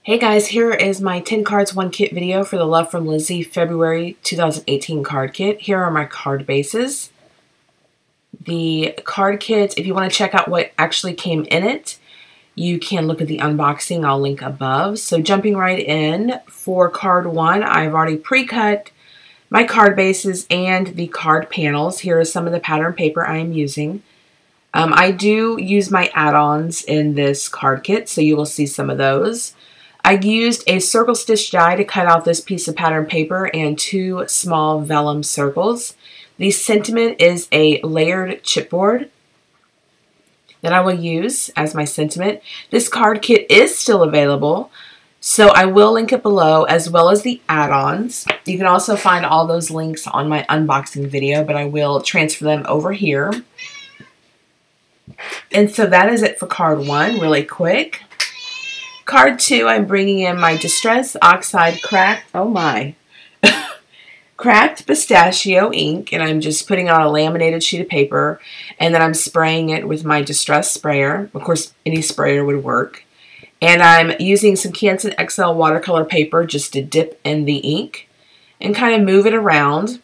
Hey guys, here is my 10 cards 1 kit video for the Love from Lizzie February 2018 card kit. Here are my card bases. The card kit, if you want to check out what actually came in it, you can look at the unboxing. I'll link above. So jumping right in, for card 1, I've already pre-cut my card bases and the card panels. Here is some of the pattern paper I am using. I do use my add-ons in this card kit, so you will see some of those. I used a circle stitch die to cut out this piece of pattern paper and 2 small vellum circles. The sentiment is a layered chipboard that I will use as my sentiment. This card kit is still available, so I will link it below, as well as the add-ons. You can also find all those links on my unboxing video, but I will transfer them over here. And so that is it for card 1, really quick. Card 2, I'm bringing in my Distress Oxide Cracked Pistachio ink, and I'm just putting it on a laminated sheet of paper, and then I'm spraying it with my Distress sprayer. Of course, any sprayer would work. And I'm using some Canson XL watercolor paper just to dip in the ink and kind of move it around.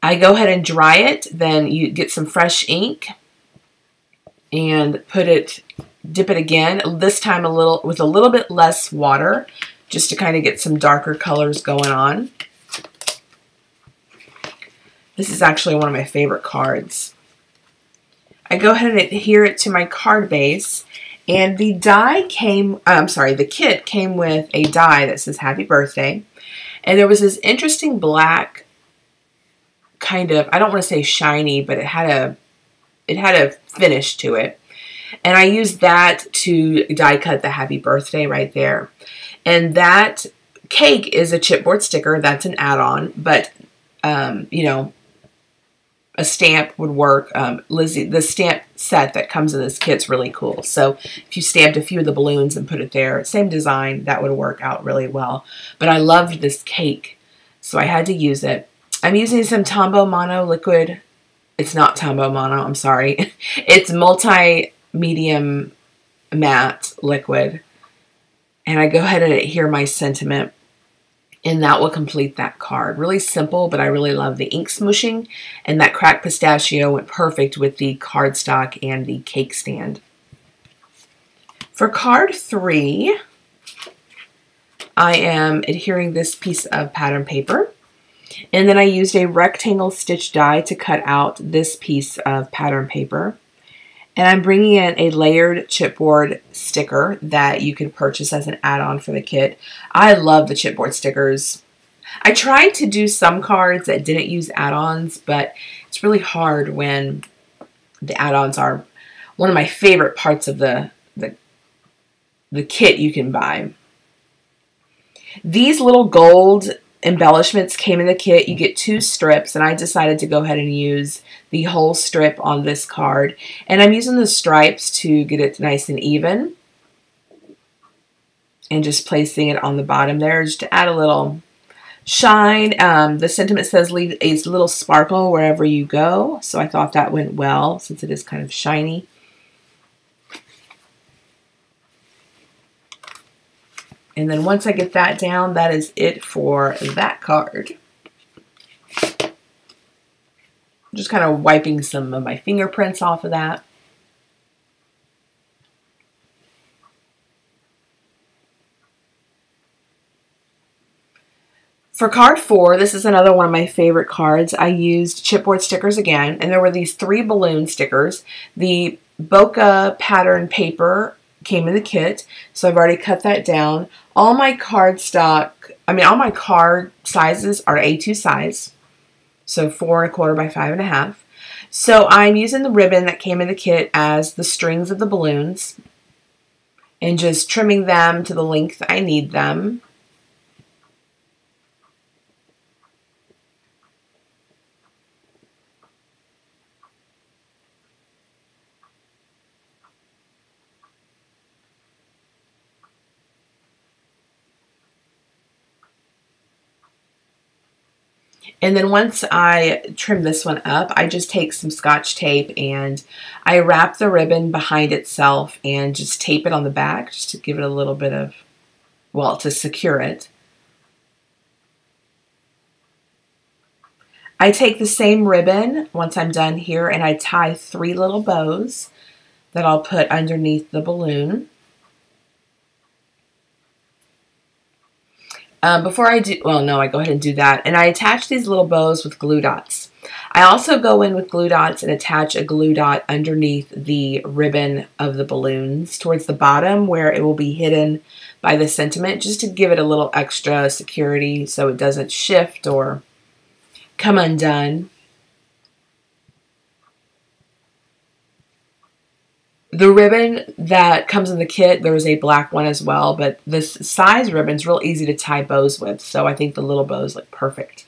I go ahead and dry it, then you get some fresh ink and dip it again, this time with a little bit less water, just to kind of get some darker colors going on. This is actually one of my favorite cards. I go ahead and adhere it to my card base, and the kit came with a die that says Happy Birthday, and there was this interesting black kind of, I don't want to say shiny, but it had a finish to it. And I used that to die cut the Happy Birthday right there. And that cake is a chipboard sticker. That's an add-on. But, you know, a stamp would work. Lizzie, the stamp set that comes in this kit's really cool. So if you stamped a few of the balloons and put it there, same design, that would work out really well. But I loved this cake, so I had to use it. I'm using some Tombow Mono liquid. It's not Tombow Mono, I'm sorry. It's multi-medium matte liquid. And I go ahead and adhere my sentiment, and that will complete that card. Really simple, but I really love the ink smooshing, and that cracked pistachio went perfect with the cardstock and the cake stand. For card 3, I am adhering this piece of pattern paper. And then I used a rectangle stitch die to cut out this piece of pattern paper. And I'm bringing in a layered chipboard sticker that you can purchase as an add-on for the kit. I love the chipboard stickers. I tried to do some cards that didn't use add-ons, but it's really hard when the add-ons are one of my favorite parts of the kit you can buy. These little gold embellishments came in the kit. You get 2 strips, and I decided to go ahead and use the whole strip on this card. And I'm using the stripes to get it nice and even, and just placing it on the bottom there just to add a little shine. The sentiment says leave a little sparkle wherever you go, so I thought that went well since it is kind of shiny. And then once I get that down, that is it for that card. Just kind of wiping some of my fingerprints off of that. For card 4, this is another one of my favorite cards. I used chipboard stickers again, and there were these 3 balloon stickers. The bokeh pattern paper came in the kit, so I've already cut that down. All my card sizes are A2 size, so 4 1/4 by 5 1/2. So I'm using the ribbon that came in the kit as the strings of the balloons, and just trimming them to the length I need them. And then once I trim this one up, I just take some Scotch tape and I wrap the ribbon behind itself and just tape it on the back just to give it a little bit of, well, to secure it. I take the same ribbon once I'm done here and I tie 3 little bows that I'll put underneath the balloon. Before I do, well, no, I go ahead and do that. And I attach these little bows with glue dots. I also go in with glue dots and attach a glue dot underneath the ribbon of the balloons towards the bottom where it will be hidden by the sentiment, just to give it a little extra security so it doesn't shift or come undone. The ribbon that comes in the kit, there is a black one as well, but this size ribbon is real easy to tie bows with, so I think the little bows look perfect.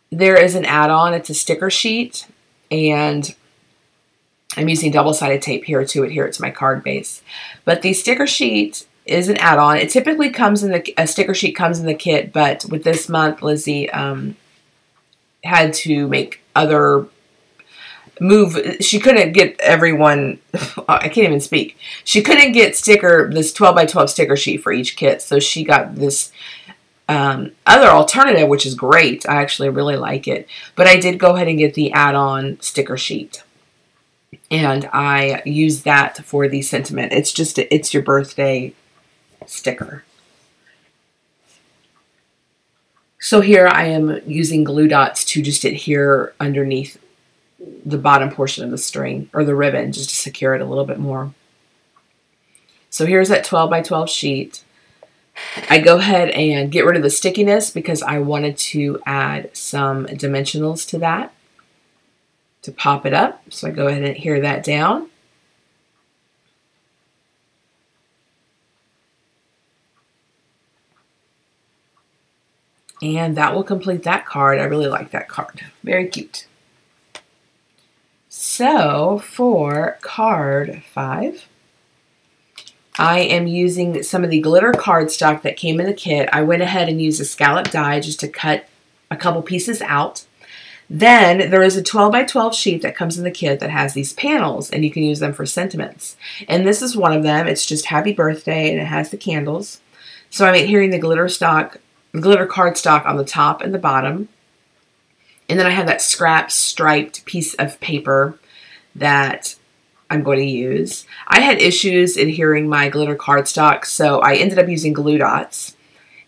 There is an add-on. It's a sticker sheet, and I'm using double-sided tape here to adhere it to my card base. But the sticker sheet is an add-on. It typically comes in a sticker sheet comes in the kit, but with this month, Lizzie had to make other move. She couldn't get everyone. I can't even speak. She couldn't get this 12 by 12 sticker sheet for each kit, so she got this other alternative, which is great. I actually really like it. But I did go ahead and get the add-on sticker sheet, and I use that for the sentiment. It's just it's your birthday sticker. So here I am using glue dots to just adhere underneath the bottom portion of the string or the ribbon just to secure it a little bit more. So here's that 12 by 12 sheet. I go ahead and get rid of the stickiness because I wanted to add some dimensionals to that to pop it up. So I go ahead and adhere that down. And that will complete that card. I really like that card. Very cute. So for card 5, I am using some of the glitter cardstock that came in the kit. I went ahead and used a scallop die just to cut a couple pieces out. Then there is a 12 by 12 sheet that comes in the kit that has these panels, and you can use them for sentiments. And this is one of them. It's just happy birthday, and it has the candles. So I'm adhering the glitter cardstock on the top and the bottom. And then I have that scrap striped piece of paper that I'm going to use. I had issues adhering my glitter cardstock, so I ended up using glue dots.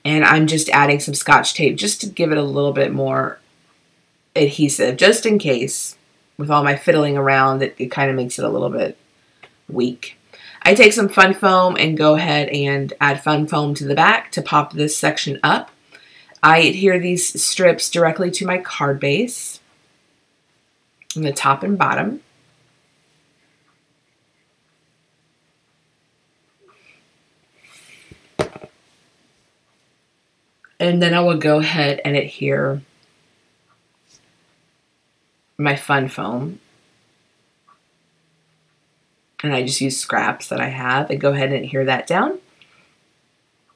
And I'm just adding some Scotch tape just to give it a little bit more adhesive, just in case. With all my fiddling around, it kind of makes it a little bit weak. I take some fun foam and go ahead and add fun foam to the back to pop this section up. I adhere these strips directly to my card base on the top and bottom. And then I will go ahead and adhere my fun foam. And I just use scraps that I have and go ahead and adhere that down.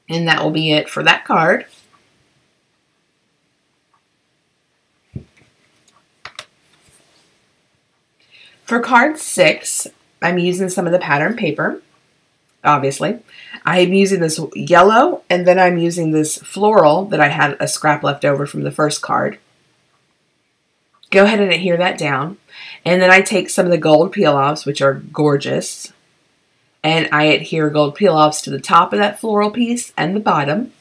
And that will be it for that card. For card 6, I'm using some of the pattern paper, obviously. I'm using this yellow, and then I'm using this floral that I had a scrap left over from the first card. Go ahead and adhere that down. And then I take some of the gold peel-offs, which are gorgeous, and I adhere gold peel-offs to the top of that floral piece and the bottom.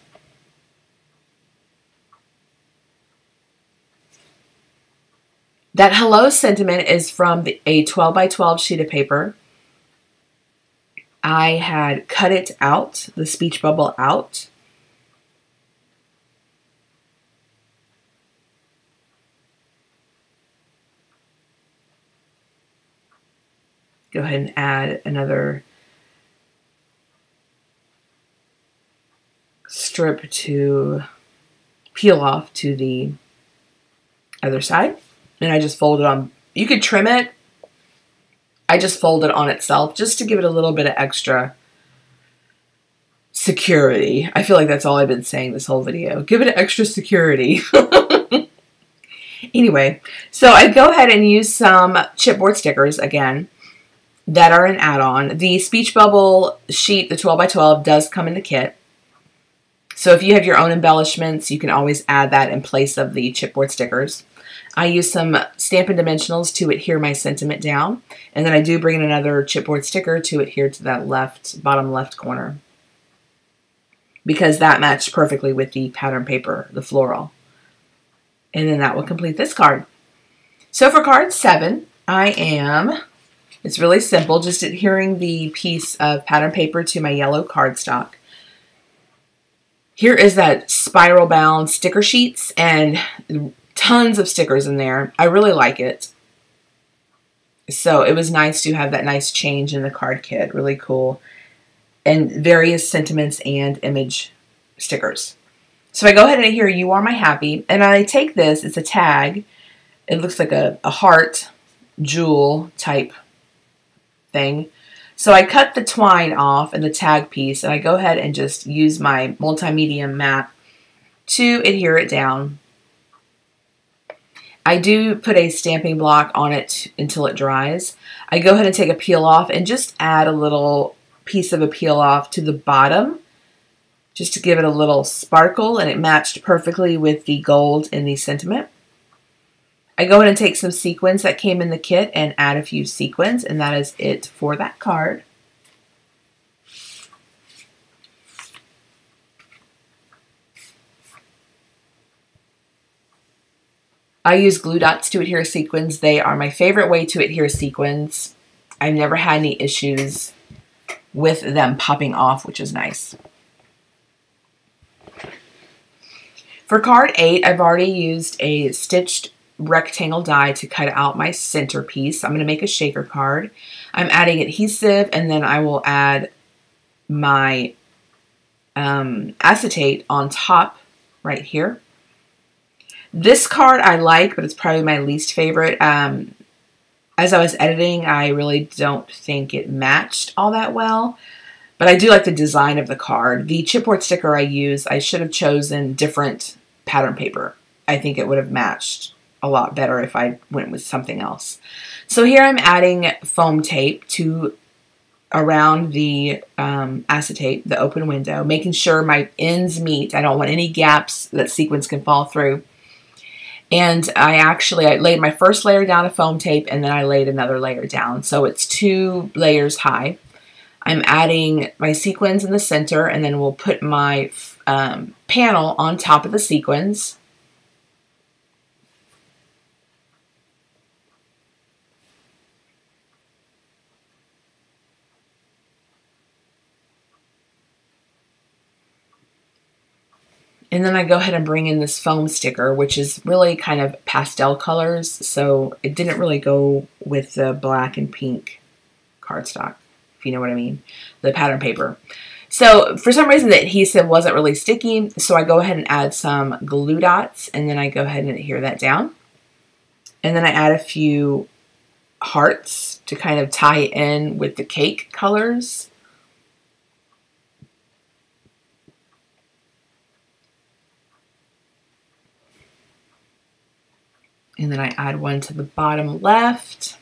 That hello sentiment is from a 12 by 12 sheet of paper. I had cut it out, the speech bubble out. Go ahead and add another strip to peel off to the other side. And I just fold it on. You could trim it. I just fold it on itself just to give it a little bit of extra security. I feel like that's all I've been saying this whole video. Give it extra security. Anyway, so I go ahead and use some chipboard stickers again that are an add-on. The Speech Bubble sheet, the 12x12, does come in the kit. So if you have your own embellishments, you can always add that in place of the chipboard stickers. I use some Stampin' Dimensionals to adhere my sentiment down. And then I do bring in another chipboard sticker to adhere to that bottom left corner, because that matched perfectly with the pattern paper, the floral. And then that will complete this card. So for card 7, it's really simple, just adhering the piece of pattern paper to my yellow cardstock. Here is that spiral bound sticker sheets and tons of stickers in there. I really like it. So it was nice to have that nice change in the card kit. Really cool. And various sentiments and image stickers. So I go ahead and adhere You Are My Happy, and I take this, it's a tag. It looks like a heart jewel type thing. So I cut the twine off and the tag piece, and I go ahead and just use my multimedia mat to adhere it down. I do put a stamping block on it until it dries. I go ahead and take a peel off and just add a little piece of a peel off to the bottom, just to give it a little sparkle, and it matched perfectly with the gold in the sentiment. I go ahead and take some sequins that came in the kit and add a few sequins, and that is it for that card. I use glue dots to adhere sequins. They are my favorite way to adhere sequins. I've never had any issues with them popping off, which is nice. For card 8, I've already used a stitched rectangle die to cut out my centerpiece. I'm going to make a shaker card. I'm adding adhesive, and then I will add my acetate on top right here. This card I like, but it's probably my least favorite. As I was editing, I really don't think it matched all that well. But I do like the design of the card. The chipboard sticker I use, I should have chosen different pattern paper. I think it would have matched a lot better if I went with something else. So here I'm adding foam tape to around the acetate, the open window, making sure my ends meet. I don't want any gaps that sequins can fall through. And I laid my first layer down of foam tape, and then I laid another layer down. So it's 2 layers high. I'm adding my sequins in the center, and then we'll put my panel on top of the sequins. And then I go ahead and bring in this foam sticker, which is really kind of pastel colors, so it didn't really go with the black and pink cardstock, if you know what I mean, the pattern paper. So for some reason the adhesive wasn't really sticky, so I go ahead and add some glue dots, and then I go ahead and adhere that down. And then I add a few hearts to kind of tie in with the cake colors. And then I add one to the bottom left.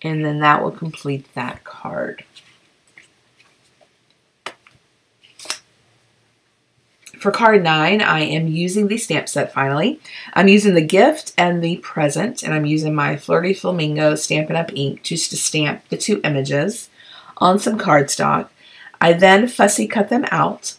And then that will complete that card. For card 9, I am using the stamp set finally. I'm using the gift and the present, and I'm using my Flirty Flamingo Stampin' Up! Ink just to stamp the 2 images on some cardstock. I then fussy cut them out.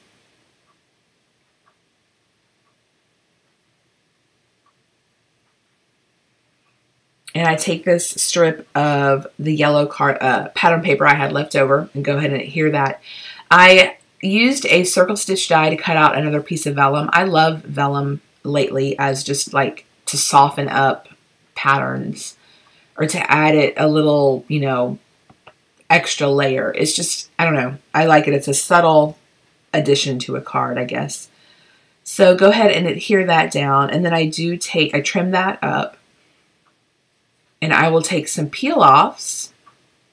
And I take this strip of the yellow pattern paper I had left over and go ahead and adhere that. I used a circle stitch die to cut out another piece of vellum. I love vellum lately as just like to soften up patterns or to add it a little, you know, extra layer. It's just, I don't know. I like it. It's a subtle addition to a card, I guess. So go ahead and adhere that down. And then I trim that up. And I will take some peel-offs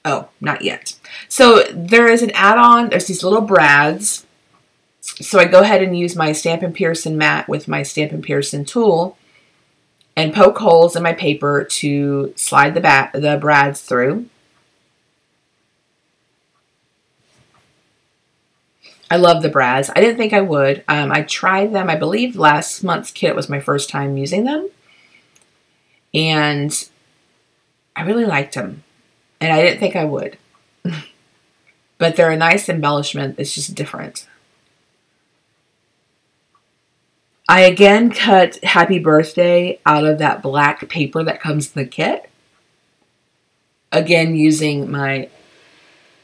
Oh, not yet. So there is an add-on. There's these little brads. So I go ahead and use my Stampin' Pearson mat with my Stampin' Pearson tool and poke holes in my paper to slide the brads through. I love the brads. I didn't think I would. I tried them. I believe last month's kit was my first time using them. And I really liked them. And I didn't think I would. But they're a nice embellishment. It's just different. I again cut Happy Birthday out of that black paper that comes in the kit. Again, using my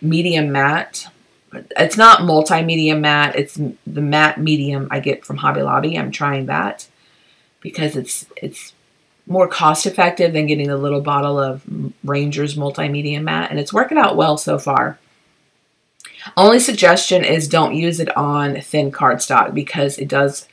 medium matte. It's not multimedia matte. It's the matte medium I get from Hobby Lobby. I'm trying that because it's more cost effective than getting a little bottle of Ranger's multimedia matte, and it's working out well so far. Only suggestion is don't use it on thin cardstock because it does,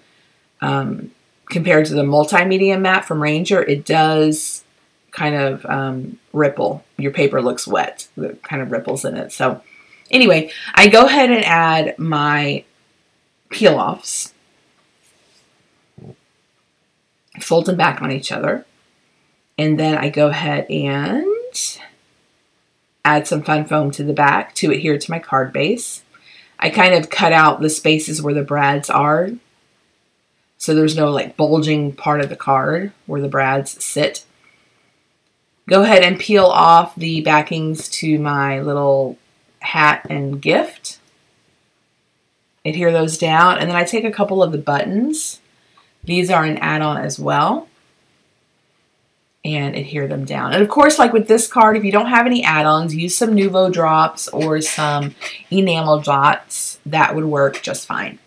compared to the multimedia matte from Ranger, it does kind of ripple. Your paper looks wet. It kind of ripples in it. So anyway, I go ahead and add my peel-offs. Fold them back on each other. And then I go ahead and add some fun foam to the back to adhere to my card base. I kind of cut out the spaces where the brads are, so there's no like bulging part of the card where the brads sit. Go ahead and peel off the backings to my little hat and gift. Adhere those down, and then I take a couple of the buttons. These are an add-on as well, and adhere them down. And of course, like with this card, if you don't have any add-ons, use some Nuvo drops or some enamel dots. That would work just fine.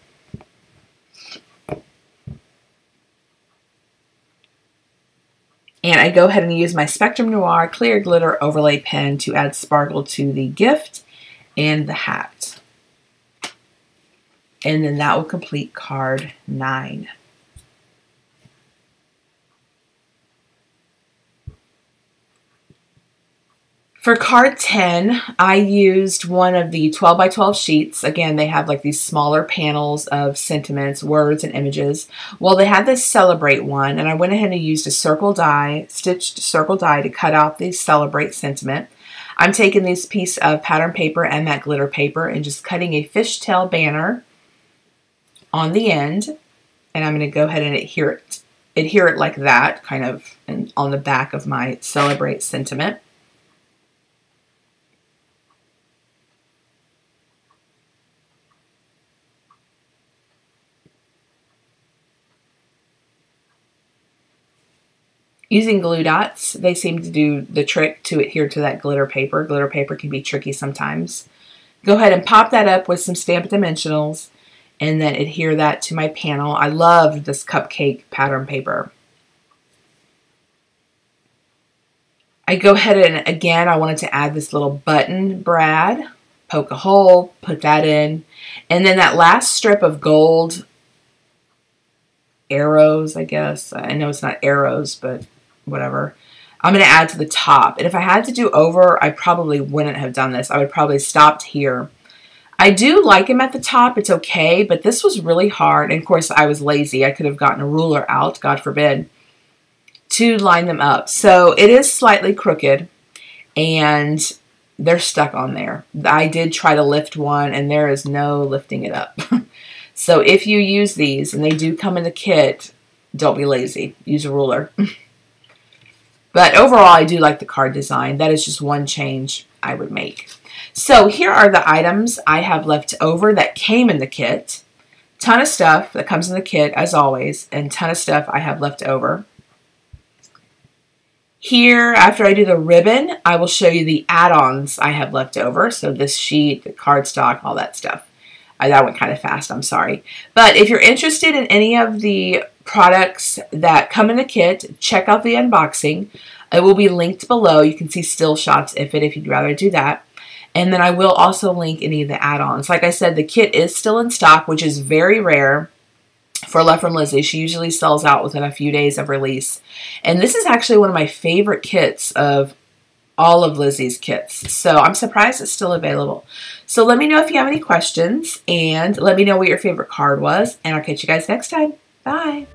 And I go ahead and use my Spectrum Noir Clear Glitter Overlay Pen to add sparkle to the gift and the hat. And then that will complete card 9. For card 10, I used one of the 12 by 12 sheets. Again, they have like these smaller panels of sentiments, words, and images. Well, they had this Celebrate one, and I went ahead and used a circle die, stitched circle die to cut out the Celebrate sentiment. I'm taking this piece of pattern paper and that glitter paper and just cutting a fishtail banner on the end. And I'm going to go ahead and adhere it like that, kind of on the back of my Celebrate sentiment. Using glue dots, they seem to do the trick to adhere to that glitter paper. Glitter paper can be tricky sometimes. Go ahead and pop that up with some Stampin' Dimensionals and then adhere that to my panel. I love this cupcake pattern paper. I go ahead and again, I wanted to add this little button brad, poke a hole, put that in, and then that last strip of gold arrows, I guess. I know it's not arrows, but whatever. I'm going to add to the top. And if I had to do over, I probably wouldn't have done this. I would probably stopped here. I do like them at the top. It's okay, but this was really hard. And of course, I was lazy. I could have gotten a ruler out, God forbid, to line them up. So it is slightly crooked, and they're stuck on there. I did try to lift one, and there is no lifting it up. So if you use these, and they do come in the kit, don't be lazy. Use a ruler. But overall, I do like the card design. That is just one change I would make. So here are the items I have left over that came in the kit. Ton of stuff that comes in the kit, as always, and ton of stuff I have left over. Here, after I do the ribbon, I will show you the add-ons I have left over. So this sheet, the cardstock, all that stuff. That went kind of fast, I'm sorry. But if you're interested in any of the products that come in the kit, check out the unboxing. It will be linked below. You can see still shots if you'd rather do that. And then I will also link any of the add-ons. Like I said, the kit is still in stock, which is very rare for Love from Lizzie. She usually sells out within a few days of release. And this is actually one of my favorite kits of all of Lizzie's kits. So I'm surprised it's still available. So let me know if you have any questions, and let me know what your favorite card was, and I'll catch you guys next time. Bye.